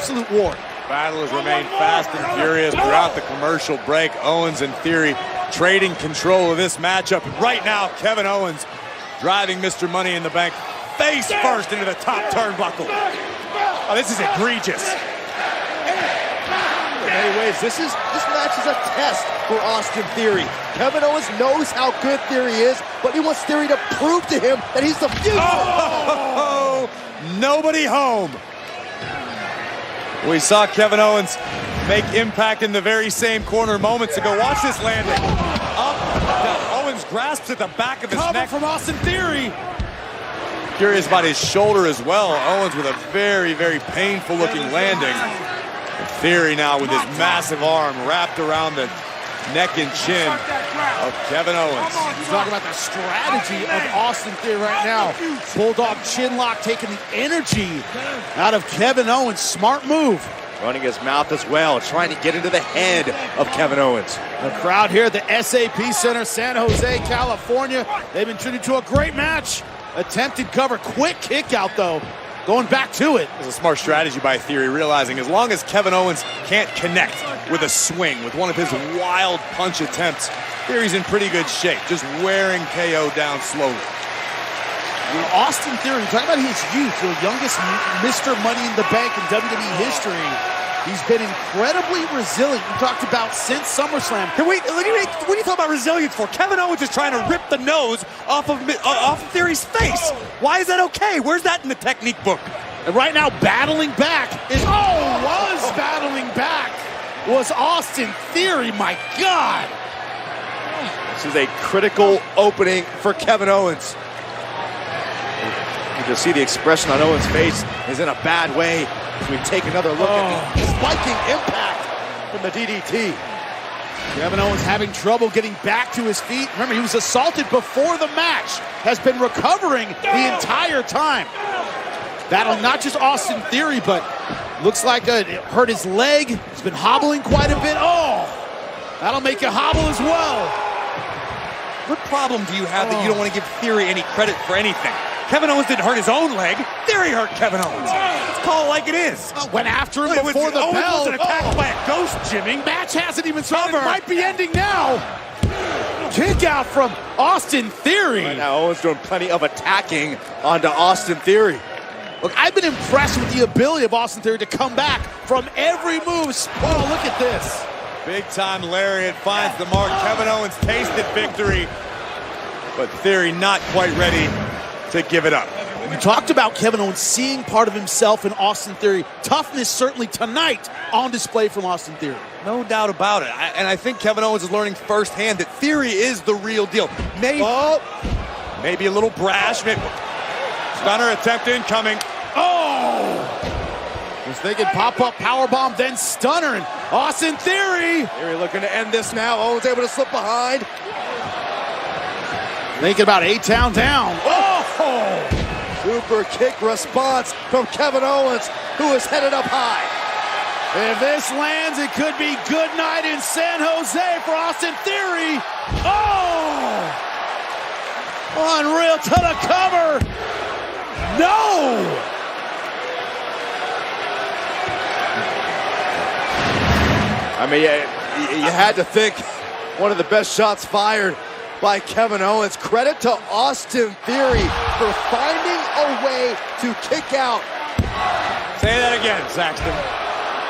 absolute war. Battle has remained fast and furious throughout the commercial break. Owens and Theory trading control of this matchup. Right now, Kevin Owens driving Mr. Money in the Bank face first into the top turnbuckle. Oh, this is egregious. In many ways, this match is a test for Austin Theory. Kevin Owens knows how good Theory is, but he wants Theory to prove to him that he's the future. Oh, nobody home. We saw Kevin Owens make impact in the very same corner moments ago. Watch this landing. Up, down. Owens grasps at the back of his neck. From Austin Theory. Curious about his shoulder as well. Owens with a very, very painful looking landing. And Theory now with his massive arm wrapped around the neck and chin of Kevin Owens. He's talking about the strategy of Austin Theory right now. Bulldog chin lock taking the energy out of Kevin Owens. Smart move. Running his mouth as well, trying to get into the head of Kevin Owens. The crowd here at the SAP Center, San Jose, California. They've been treated to a great match. Attempted cover, quick kick out though. Going back to it. It's a smart strategy by Theory, realizing as long as Kevin Owens can't connect with a swing, with one of his wild punch attempts, Theory's in pretty good shape, just wearing KO down slowly. Austin Theory, talking about his youth, the youngest Mr. Money in the Bank in WWE history. He's been incredibly resilient. We talked about since SummerSlam. What are you talking about resilience for? Kevin Owens is trying to rip the nose off of Theory's face. Why is that okay? Where's that in the technique book? And right now, battling back battling back was Austin Theory. My God. This is a critical opening for Kevin Owens. You can see the expression on Owens' face is in a bad way. As we take another look at the spiking impact from the DDT. Kevin Owens having trouble getting back to his feet. Remember, he was assaulted before the match. Has been recovering the entire time. Battling not just Austin Theory, but looks like it hurt his leg. He's been hobbling quite a bit. Oh, that'll make you hobble as well. What problem do you have that you don't want to give Theory any credit for anything? Kevin Owens didn't hurt his own leg. Theory hurt Kevin Owens. Let's call it like it is. Went after him before the Owens bell. wasn't attacked by a ghost, Jimmy. Match hasn't even started. It might be ending now. Kick out from Austin Theory. Right now, Owens doing plenty of attacking onto Austin Theory. Look, I've been impressed with the ability of Austin Theory to come back from every move. Oh, look at this. Big time lariat finds the mark. Kevin Owens tasted victory, but Theory not quite ready to give it up. You talked about Kevin Owens seeing part of himself in Austin Theory. Toughness certainly tonight on display from Austin Theory. No doubt about it. And I think Kevin Owens is learning firsthand that Theory is the real deal. Maybe a little brash. Stunner attempt incoming. Oh! Was thinking pop-up powerbomb, then stunner, and Austin Theory. Theory looking to end this now. Owens able to slip behind. Thinking about A-Town down. Oh! Super kick response from Kevin Owens, who is headed up high. If this lands, it could be good night in San Jose for Austin Theory. Oh! Unreal to the cover. No! I mean, you had to think one of the best shots fired by Kevin Owens. Credit to Austin Theory for finding a way to kick out. Say that again, Saxton.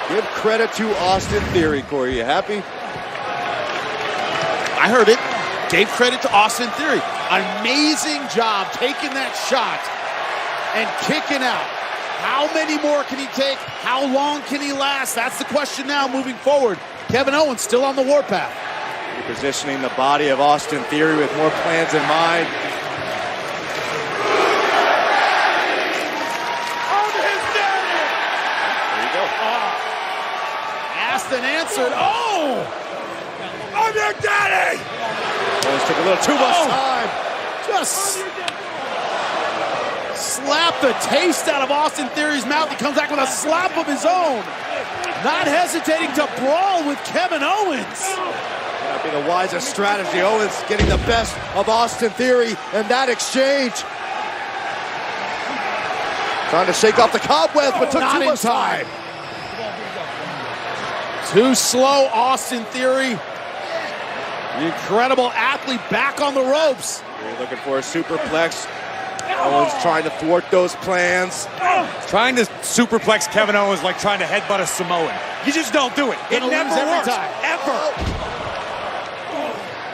Give credit to Austin Theory, Corey. You happy? I heard it. Gave credit to Austin Theory. Amazing job taking that shot and kicking out. How many more can he take? How long can he last? That's the question now moving forward. Kevin Owens still on the warpath. Repositioning the body of Austin Theory with more plans in mind. There you go. Asked and answered. Oh! I'm your daddy! Owens took a little too much time. Just slap the taste out of Austin Theory's mouth. He comes back with a slap of his own. Not hesitating to brawl with Kevin Owens. That'd be the wisest strategy. Owens getting the best of Austin Theory in that exchange. Trying to shake off the cobwebs, but took too much time. Too slow, Austin Theory. The incredible athlete back on the ropes. You're looking for a superplex. Owens trying to thwart those plans. Trying to superplex Kevin Owens like trying to headbutt a Samoan. You just don't do it. It Gonna never lose every works. time. Ever.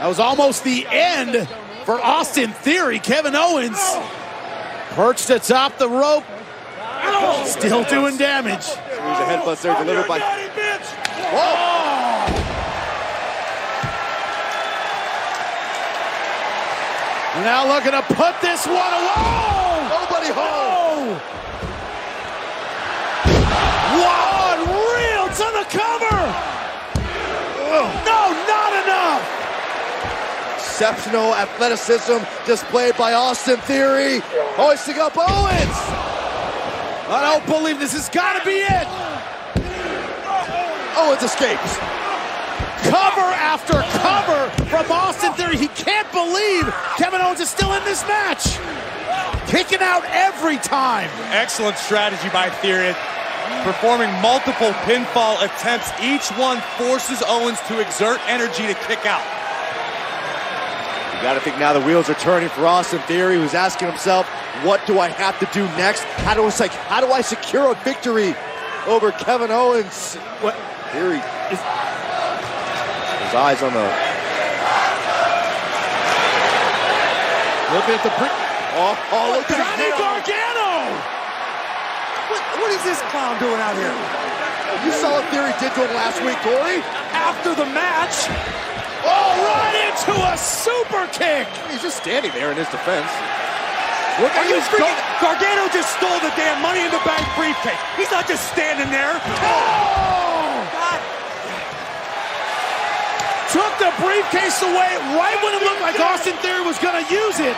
That was almost the end for Austin Theory. Kevin Owens perched atop the rope. Still doing damage. There's a headbutt there delivered by... Now looking to put this one away. Nobody home. One reel to the cover. No, not enough. Exceptional athleticism displayed by Austin Theory. Hoisting up Owens. I don't believe this has got to be it. Owens escapes. Cover after cover from Austin Theory. He can't believe Kevin Owens is still in this match. Kicking out every time. Excellent strategy by Theory. Performing multiple pinfall attempts. Each one forces Owens to exert energy to kick out. You got to think now the wheels are turning for Austin Theory, who's asking himself, what do I have to do next? How do I secure a victory over Kevin Owens? What? Theory is... His eyes on the... Looking at the... look at Johnny Gargano! What is this clown doing out here? You saw what Theory did to him last week, Corey? After the match, Right into a super kick. He's just standing there in his defense. Look at you. Gargano just stole the damn Money in the Bank briefcase. He's not just standing there. God. Took the briefcase away right when it looked like Austin Theory was going to use it.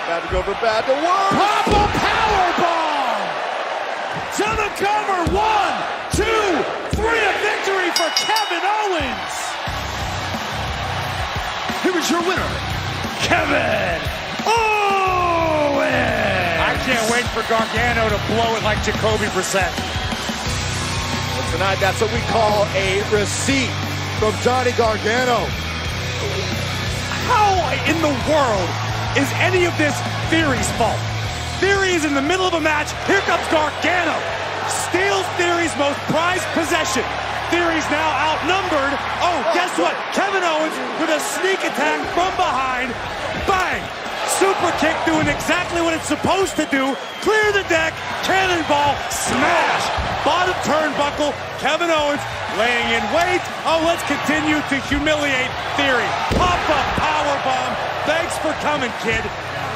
Bad to go for bad to work. Pop a powerbomb. To the cover. 1, 2, 3. A victory for Kevin Owens. Here is your winner, Kevin Owens. I can't wait for Gargano to blow it like Jacoby Brissett. And tonight, that's what we call a receipt from Johnny Gargano. How in the world is any of this Theory's fault? Theory is in the middle of a match. Here comes Gargano. Steals Theory's most prized possession. Theory's now outnumbered. Oh, guess what? Kevin Owens with a sneak attack from behind. Bang! Super kick doing exactly what it's supposed to do. Clear the deck. Cannonball. Smash. Bottom turnbuckle. Kevin Owens laying in wait. Oh, let's continue to humiliate Theory. Pop-up powerbomb. Thanks for coming, kid.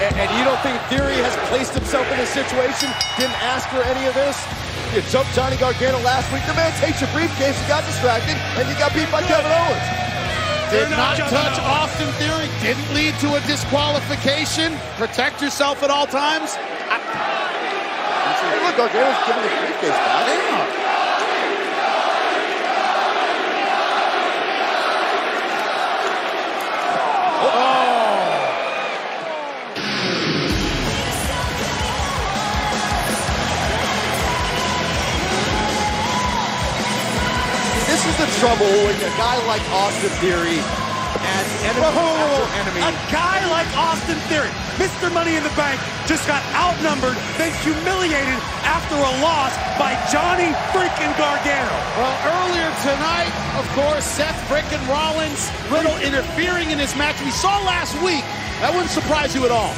And you don't think Theory has placed himself in this situation? Didn't ask for any of this? You jumped Johnny Gargano last week. The man takes your briefcase, you got distracted, and you got beat by Kevin Owens. Did not touch Austin Theory. Didn't lead to a disqualification. Protect yourself at all times. Hey, look, Gargano's giving the briefcase back. This is the trouble when a guy like Austin Theory adds enemy after enemy. A guy like Austin Theory, Mr. Money in the Bank, just got outnumbered, then humiliated after a loss by Johnny freaking Gargano. Well, earlier tonight, of course, Seth frickin' Rollins, little interfering in his match we saw last week. That wouldn't surprise you at all.